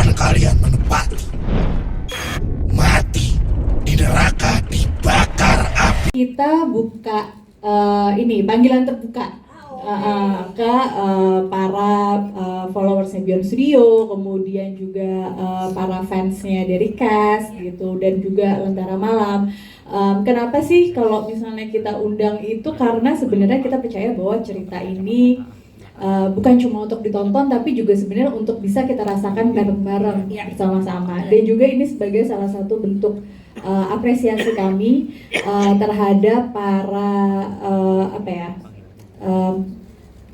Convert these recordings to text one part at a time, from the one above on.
akan kalian menepati. Mati di neraka dibakar api. Kita buka ini panggilan terbuka ke para followersnya Beyond Studio, kemudian juga para fansnya dari Cast gitu, dan juga Lentera Malam. Kenapa sih kalau misalnya kita undang itu? Karena sebenarnya kita percaya bahwa cerita ini bukan cuma untuk ditonton, tapi juga sebenarnya untuk bisa kita rasakan bareng-bareng bersama-sama. Dan juga ini sebagai salah satu bentuk apresiasi kami terhadap para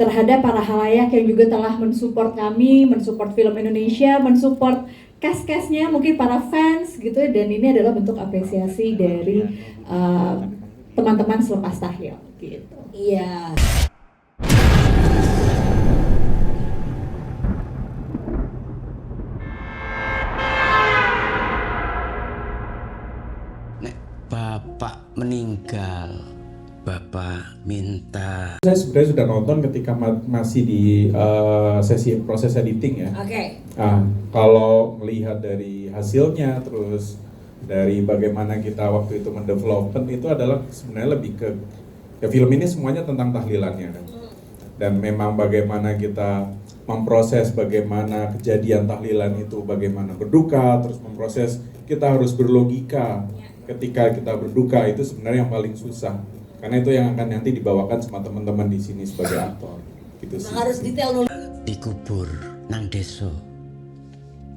terhadap para halayak yang juga telah mensupport kami, mensupport film Indonesia, mensupport cast-castnya, mungkin para fans gitu. Dan ini adalah bentuk apresiasi dari teman-teman selepas tahlil gitu. Iya. Bapak meninggal, Bapak minta. Saya sebenarnya sudah nonton ketika masih di sesi proses editing ya. Oke. Nah, kalau melihat dari hasilnya, terus dari bagaimana kita waktu itu mendevelopment, itu adalah sebenarnya lebih ke ya, film ini semuanya tentang tahlilannya kan. Dan memang bagaimana kita memproses bagaimana kejadian tahlilan itu, bagaimana berduka, terus memproses kita harus berlogika. Ketika kita berduka itu sebenarnya yang paling susah, karena itu yang akan nanti dibawakan sama teman-teman di sini sebagai aktor gitu sih. Harus detail dulu. Dikubur nang deso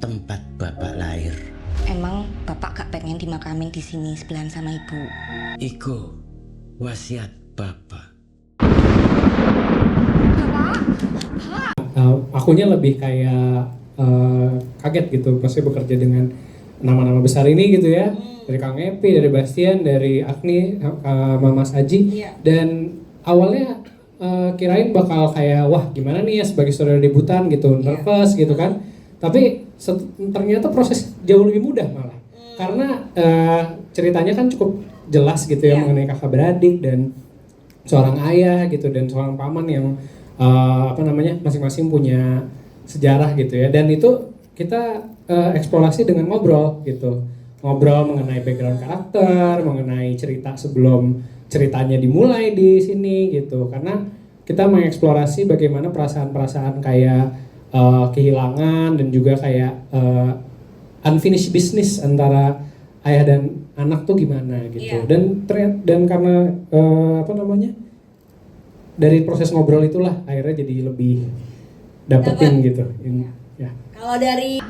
tempat bapak lahir. Emang bapak gak pengen dimakamin di sini sebelahan sama ibu? Iku wasiat bapak. Akunya lebih kayak kaget gitu, maksudnya bekerja dengan nama-nama besar ini gitu ya, dari Kang Epi, dari Bastian, dari Agni, Mas Aji, dan awalnya kirain bakal kayak wah gimana nih ya sebagai saudara debutan gitu, nervous gitu kan, tapi ternyata proses jauh lebih mudah malah, karena ceritanya kan cukup jelas gitu ya, mengenai kakak beradik dan seorang ayah gitu, dan seorang paman yang masing-masing punya sejarah gitu ya, dan itu kita eksplorasi dengan ngobrol gitu, ngobrol mengenai background karakter, mengenai cerita sebelum ceritanya dimulai di sini gitu, karena kita mengeksplorasi bagaimana perasaan-perasaan kayak kehilangan dan juga kayak unfinished business antara ayah dan anak tuh gimana gitu, dan karena dari proses ngobrol itulah akhirnya jadi lebih dapetin gitu. Ya. Kalau dari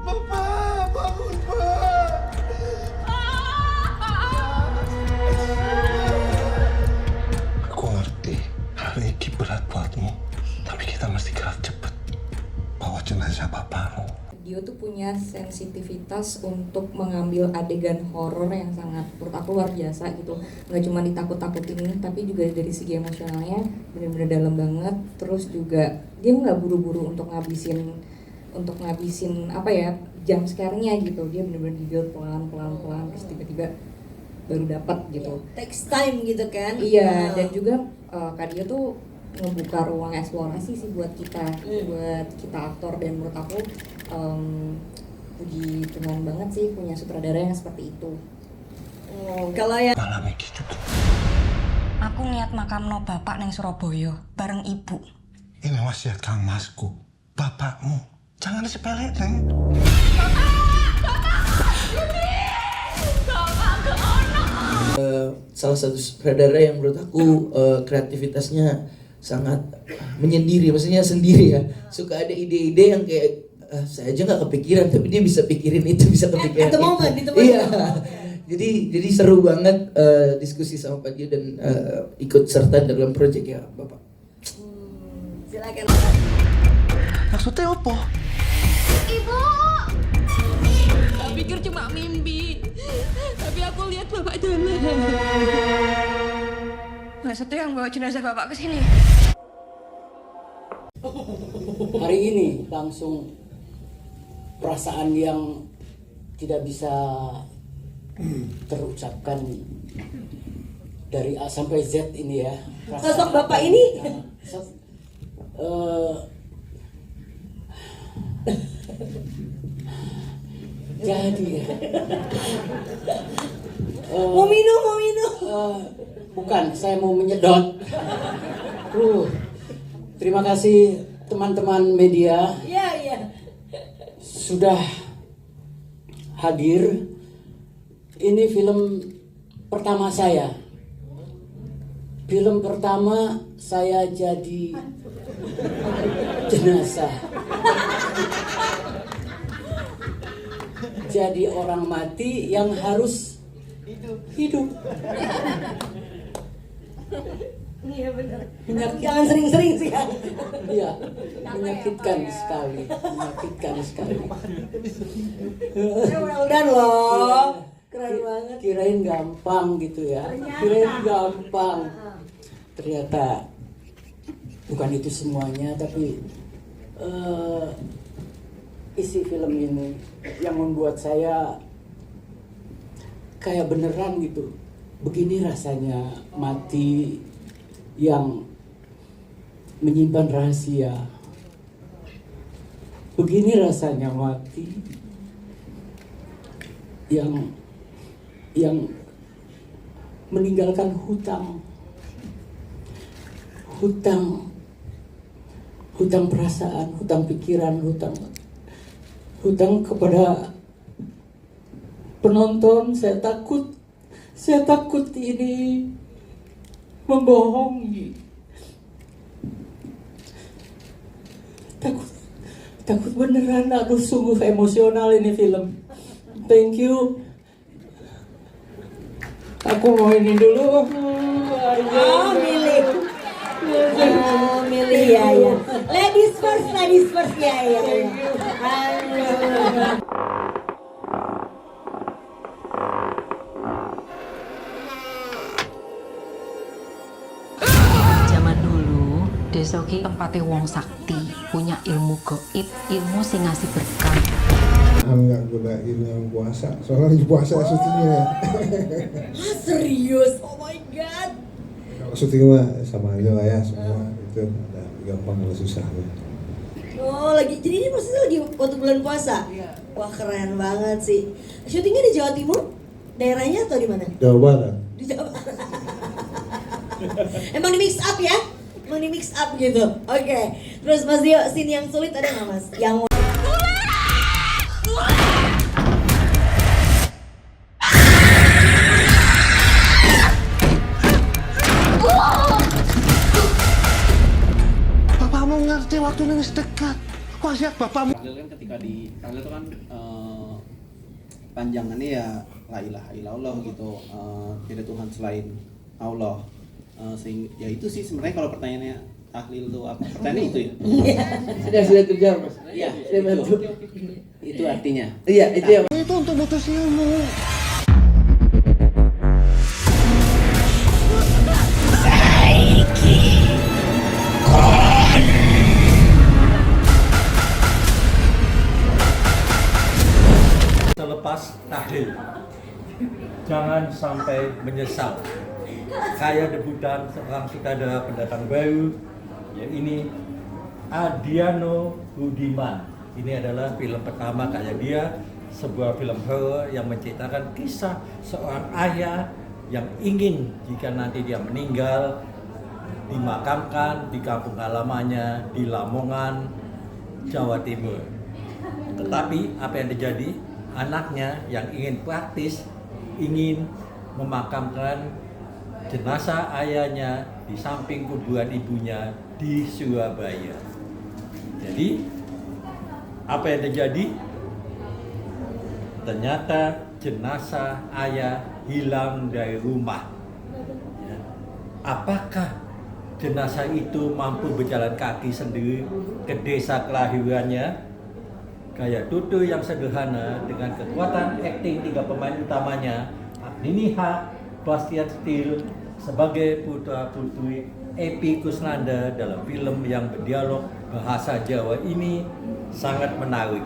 Bapak, bangun Pak. Aku ngerti hal ini berat buatmu, tapi kita mesti gerak cepet bawa jenazah bapakmu. Dia tuh punya sensitivitas untuk mengambil adegan horor yang sangat menurut aku luar biasa gitu. Nggak cuma ditakut-takutin, tapi juga dari segi emosionalnya benar-benar dalam banget. Terus juga dia nggak buru-buru untuk ngabisin jump scare-nya gitu. Dia benar-benar di-build pelan-pelan terus tiba-tiba baru dapat gitu. takes time gitu kan. Iya, dan juga Kak Dio tuh ngebuka ruang eksplorasi sih buat kita aktor, dan menurut aku puji Tuhan banget sih punya sutradara yang seperti itu. Kalau ya Malam gitu tuh. Aku niat makamno bapak neng Surabaya bareng ibu. Ini wasiat Kang Masku, bapakmu. Jangan sepele, Neng. Salah satu sutradara yang menurut aku kreativitasnya sangat menyendiri, maksudnya sendiri ya. Suka ada ide-ide yang kayak saya aja nggak kepikiran, tapi dia bisa pikirin itu, bisa kepikiran itu momen. Iya. Jadi seru banget diskusi sama Pak Dio dan ikut serta dalam proyek ya Bapak. Silakan. Maksudnya apa? Ibu! Tak pikir cuma mimpi, tapi aku lihat bapak jalan. Maksudnya yang bawa jenazah bapak ke sini? Hari ini langsung perasaan yang tidak bisa terucapkan dari A sampai Z ini ya. Sosok bapak ini Jadi ya. Mau minum. Bukan, saya mau menyedot. Terima kasih teman-teman media Iya. sudah hadir. Ini film pertama saya. Film pertama saya jadi jenazah. Jadi orang mati yang harus hidup. Iya benar. Menyakitkan. Jangan sering-sering sih kan. Iya, menyakitkan sekali. Mudah-mudahan loh. Keren banget. Kirain gampang gitu ya. Ternyata bukan itu semuanya, tapi isi film ini yang membuat saya kayak beneran gitu. Begini rasanya mati yang menyimpan rahasia. Begini rasanya mati yang meninggalkan hutang perasaan, hutang pikiran, hutang kepada penonton. Saya takut ini membohongi. Takut beneran. Aduh, sungguh emosional ini film. Thank you. Aku mau ini dulu. Milih ya. Ladies first ya. Zaman dulu desa ki tempatnya wong sakti, punya ilmu gaib, ilmu sing ngasih berkah. Enggak godain yang puasa, soalnya lagi puasa syutingnya. Serius? Oh my god. Kalau syuting mah sama aja lah ya, semua itu ada gampang kalau susah. Oh lagi, jadi ini prosesnya lagi waktu bulan puasa? Iya. Wah keren banget sih. Syutingnya di Jawa Timur? Daerahnya atau di mana? Jawa Barat. Di Jawa Barat. Emang di mix up ya? Emang di mix up gitu. Oke. Terus Mas Dio, scene yang sulit ada nggak Mas? Yang Bapakmu ngerti waktu nangis dekat. Wasiat bapakmu. Tahlil kan ketika di tahlil itu kan panjangannya ya la ilaha illallah gitu, tidak ada Tuhan selain Allah. Sehingga ya itu sih sebenarnya kalau pertanyaannya tahlil itu apa? Pertanyaannya itu ya. Sudah terjawab Mas. Iya. Saya bantu. Itu artinya. Iya, itu ya. Itu untuk mutus ilmu. Selepas tahlil, jangan sampai menyesal. Saya debutan seorang sutradara pendatang baru, ya ini Adiano Budiman. Ini adalah film pertama kayak dia, sebuah film horor yang menceritakan kisah seorang ayah yang ingin jika nanti dia meninggal dimakamkan di kampung halamannya di Lamongan, Jawa Timur. Tetapi apa yang terjadi? Anaknya yang ingin praktis ingin memakamkan jenazah ayahnya di samping kuburan ibunya di Surabaya. Jadi apa yang terjadi? Ternyata jenazah ayah hilang dari rumah. Ya. Apakah jenazah itu mampu berjalan kaki sendiri ke desa kelahirannya? Gaya Tutu yang sederhana dengan kekuatan akting 3 pemain utamanya, Nini Haq, Bastian Steel sebagai putra-putri Epi Kusnanda dalam film yang berdialog bahasa Jawa ini sangat menarik.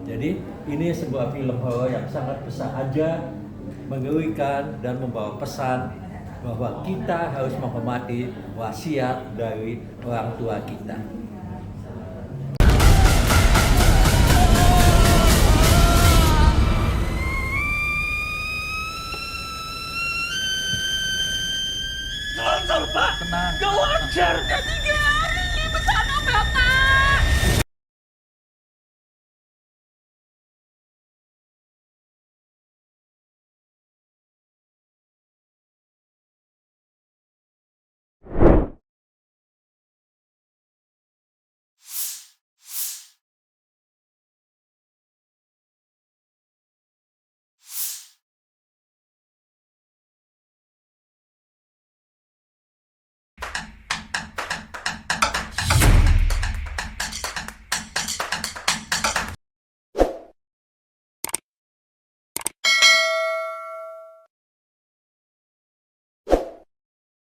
Jadi ini sebuah film horor yang sangat bersahaja, mengerikan dan membawa pesan bahwa kita harus menghormati wasiat dari orang tua kita.